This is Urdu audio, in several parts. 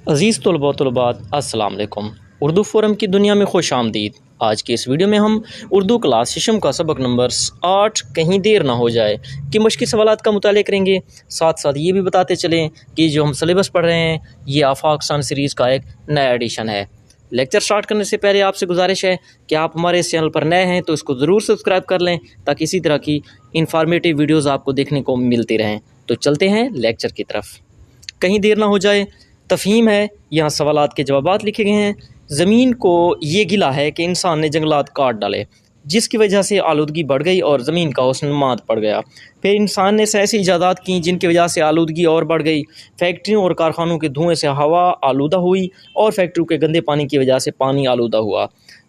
عزیز طلباء و طلبات السلام علیکم۔ اردو فورم کی دنیا میں خوش آمدید۔ آج کی اس ویڈیو میں ہم اردو کلاس ششم کا سبق نمبر 8 کہیں دیر نہ ہو جائے کہ مشکل سوالات کا مطالعہ کریں گے۔ ساتھ ساتھ یہ بھی بتاتے چلیں کہ جو ہم سلیبس پڑھ رہے ہیں یہ آفاق سان سیریز کا ایک نیا ایڈیشن ہے۔ لیکچر سٹارٹ کرنے سے پہلے آپ سے گزارش ہے کہ آپ ہمارے اس چینل پر نئے ہیں تو اس کو ضرور سبسکرائب کر لیں تاکہ اسی طرح کی انفارمیٹیو ویڈیوز آپ کو دیکھنے کو ملتی رہیں۔ تو چلتے ہیں لیکچر کی طرف۔ کہیں دیر نہ ہو جائے تفہیم ہے، یہاں سوالات کے جوابات لکھے گئے ہیں۔ زمین کو یہ گلہ ہے کہ انسان نے جنگلات کاٹ ڈالے جس کی وجہ سے آلودگی بڑھ گئی اور زمین کا حسن مات پڑ گیا۔ پھر انسان نے ایسی ایجادات کیں جن کی وجہ سے آلودگی اور بڑھ گئی۔ فیکٹریوں اور کارخانوں کے دھوئیں سے ہوا آلودہ ہوئی اور فیکٹریوں کے گندے پانی کی وجہ سے پانی آلودہ ہوا،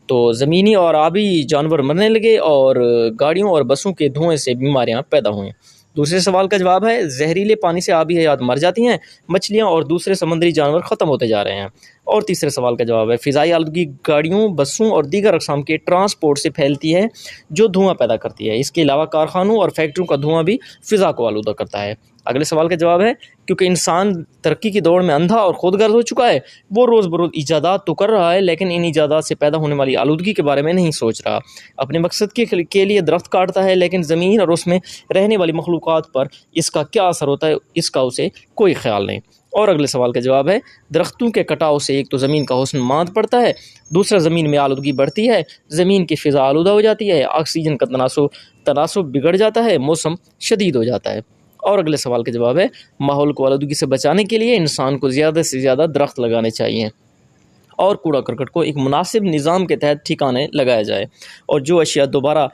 تو زمینی اور آبی جانور مرنے لگے اور گاڑیوں اور بسوں کے دھوئیں سے بیماریاں پیدا ہوئیں۔ دوسرے سوال کا جواب ہے زہریلے پانی سے آبی حیات مر جاتی ہیں، مچھلیاں اور دوسرے سمندری جانور ختم ہوتے جا رہے ہیں۔ اور تیسرے سوال کا جواب ہے فضائی آلودگی گاڑیوں، بسوں اور دیگر اقسام کے ٹرانسپورٹ سے پھیلتی ہے جو دھواں پیدا کرتی ہے۔ اس کے علاوہ کارخانوں اور فیکٹریوں کا دھواں بھی فضا کو آلودہ کرتا ہے۔ اگلے سوال کا جواب ہے کیونکہ انسان ترقی کی دوڑ میں اندھا اور خود غرض ہو چکا ہے، وہ روز بروز ایجادات تو کر رہا ہے لیکن ان ایجادات سے پیدا ہونے والی آلودگی کے بارے میں نہیں سوچ رہا۔ اپنے مقصد کے لیے درخت کاٹتا ہے لیکن زمین اور اس میں رہنے والی مخلوقات پر اس کا کیا اثر ہوتا ہے اس کا اسے کوئی خیال نہیں۔ اور اگلے سوال کا جواب ہے درختوں کے کٹاؤ سے ایک تو زمین کا حسن مات پڑتا ہے، دوسرا زمین میں آلودگی بڑھتی ہے، زمین کی فضا آلودہ ہو جاتی ہے، آکسیجن کا تناسب بگڑ جاتا ہے، موسم شدید ہو جاتا ہے۔ اور اگلے سوال کا جواب ہے ماحول کو آلودگی سے بچانے کے لیے انسان کو زیادہ سے زیادہ درخت لگانے چاہیے اور کوڑا کرکٹ کو ایک مناسب نظام کے تحت ٹھکانے لگایا جائے، اور جو اشیاء دوبارہ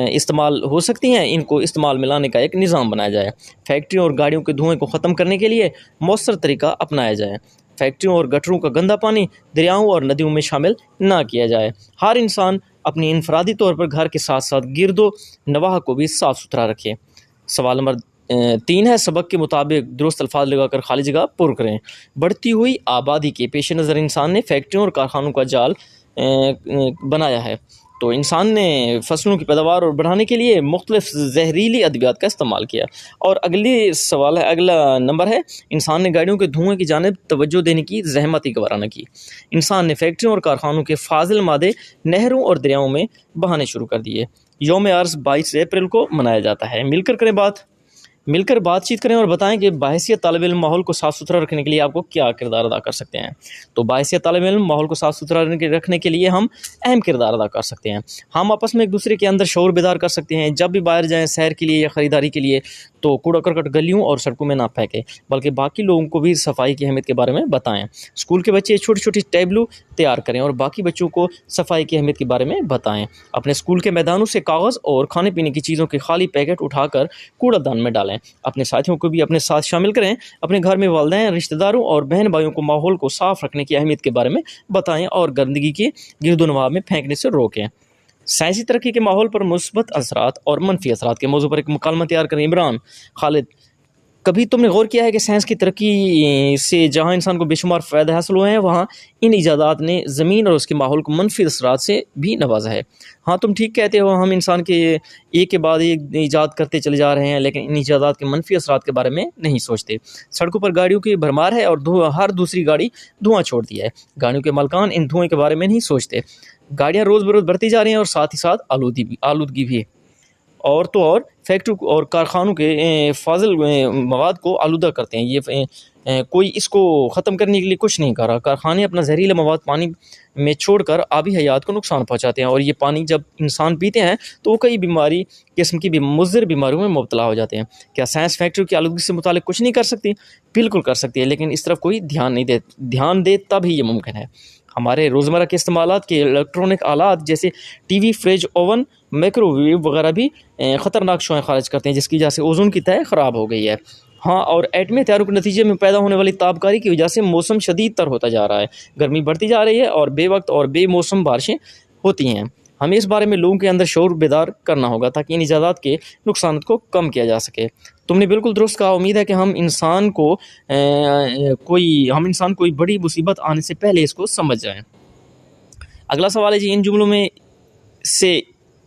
استعمال ہو سکتی ہیں ان کو استعمال میں لانے کا ایک نظام بنایا جائے۔ فیکٹریوں اور گاڑیوں کے دھوئیں کو ختم کرنے کے لیے مؤثر طریقہ اپنایا جائے۔ فیکٹریوں اور گٹروں کا گندا پانی دریاؤں اور ندیوں میں شامل نہ کیا جائے۔ ہر انسان اپنی انفرادی طور پر گھر کے ساتھ ساتھ گرد و نواح کو بھی صاف ستھرا رکھے۔ سوال نمبر 3 ہے سبق کے مطابق درست الفاظ لگا کر خالی جگہ پر کریں۔ بڑھتی ہوئی آبادی کے پیش نظر انسان نے فیکٹریوں اور کارخانوں کا جال بنایا ہے، تو انسان نے فصلوں کی پیداوار اور بڑھانے کے لیے مختلف زہریلی ادویات کا استعمال کیا۔ اور اگلا نمبر ہے انسان نے گاڑیوں کے دھوئیں کی جانب توجہ دینے کی زحمت ہی گوارا نہ کی۔ انسان نے فیکٹریوں اور کارخانوں کے فاضل مادے نہروں اور دریاؤں میں بہانے شروع کر دیے۔ یوم ارض 22 اپریل کو منایا جاتا ہے۔ مل کر بات چیت کریں اور بتائیں کہ باحثیت طالب علم ماحول کو صاف ستھرا رکھنے کے لیے آپ کو کیا کردار ادا کر سکتے ہیں۔ تو باحثیت طالب علم ماحول کو صاف ستھرا رکھنے کے لیے ہم اہم کردار ادا کر سکتے ہیں۔ ہم آپس میں ایک دوسرے کے اندر شعور بیدار کر سکتے ہیں۔ جب بھی باہر جائیں سیر کے لیے یا خریداری کے لیے تو کوڑا کرکٹ گلیوں اور سڑکوں میں نہ پھینکیں بلکہ باقی لوگوں کو بھی صفائی کی اہمیت کے بارے میں بتائیں۔ اسکول کے بچے چھوٹی چھوٹی ٹیبلو تیار کریں اور باقی بچوں کو صفائی کی اہمیت کے بارے میں بتائیں۔ اپنے اسکول کے میدانوں سے کاغذ اور کھانے پینے کی چیزوں کے خالی پیکٹ اٹھا کر کوڑا دان میں ڈالیں۔ اپنے ساتھیوں کو بھی اپنے ساتھ شامل کریں۔ اپنے گھر میں والدین، رشتہ داروں اور بہن بھائیوں کو ماحول کو صاف رکھنے کی اہمیت کے بارے میں بتائیں اور گندگی کے گرد و نواح میں پھینکنے سے روکیں۔ سائنسی ترقی کے ماحول پر مثبت اثرات اور منفی اثرات کے موضوع پر ایک مکالمہ تیار کریں۔ عمران خالد، کبھی تم نے غور کیا ہے کہ سائنس کی ترقی سے جہاں انسان کو بے شمار فائدے حاصل ہوئے ہیں وہاں ان ایجادات نے زمین اور اس کے ماحول کو منفی اثرات سے بھی نوازا ہے؟ ہاں تم ٹھیک کہتے ہو، ہم انسان کے ایک کے بعد ایک ایجاد کرتے چلے جا رہے ہیں لیکن ان ایجادات کے منفی اثرات کے بارے میں نہیں سوچتے۔ سڑکوں پر گاڑیوں کی بھرمار ہے اور ہر دوسری گاڑی دھواں چھوڑتی ہے۔ گاڑیوں کے مالکان ان دھوئیں کے بارے میں نہیں سوچتے۔ گاڑیاں روز بروز بڑھتی جا رہی ہیں اور ساتھ ہی ساتھ آلودگی بھی۔ اور فیکٹریوں اور کارخانوں کے فاضل مواد کو آلودہ کرتے ہیں۔ یہ کوئی اس کو ختم کرنے کے لیے کچھ نہیں کر رہا۔ کارخانے اپنا زہریلا مواد پانی میں چھوڑ کر آبی حیات کو نقصان پہنچاتے ہیں اور یہ پانی جب انسان پیتے ہیں تو وہ کئی قسم کی مضر بیماریوں میں مبتلا ہو جاتے ہیں۔ کیا سائنس فیکٹریوں کی آلودگی سے متعلق کچھ نہیں کر سکتی؟ بالکل کر سکتی ہے، لیکن اس طرف کوئی دھیان دے تب ہی یہ ممکن ہے۔ ہمارے روزمرہ کے استعمالات کے الیکٹرانک آلات جیسے TV, fridge, oven, microwave وغیرہ بھی خطرناک شعاعیں خارج کرتے ہیں جس کی وجہ سے اوزون کی تہہ خراب ہو گئی ہے۔ ہاں، اور ایٹمی ہتھیاروں کے نتیجے میں پیدا ہونے والی تابکاری کی وجہ سے موسم شدید تر ہوتا جا رہا ہے، گرمی بڑھتی جا رہی ہے اور بے وقت اور بے موسم بارشیں ہوتی ہیں۔ ہمیں اس بارے میں لوگوں کے اندر شعور بیدار کرنا ہوگا تاکہ ان ایجادات کے نقصانات کو کم کیا جا سکے۔ تم نے بالکل درست کہا۔ امید ہے کہ ہم انسان کوئی بڑی مصیبت آنے سے پہلے اس کو سمجھ جائیں۔ اگلا سوال ہے جی ان جملوں میں سے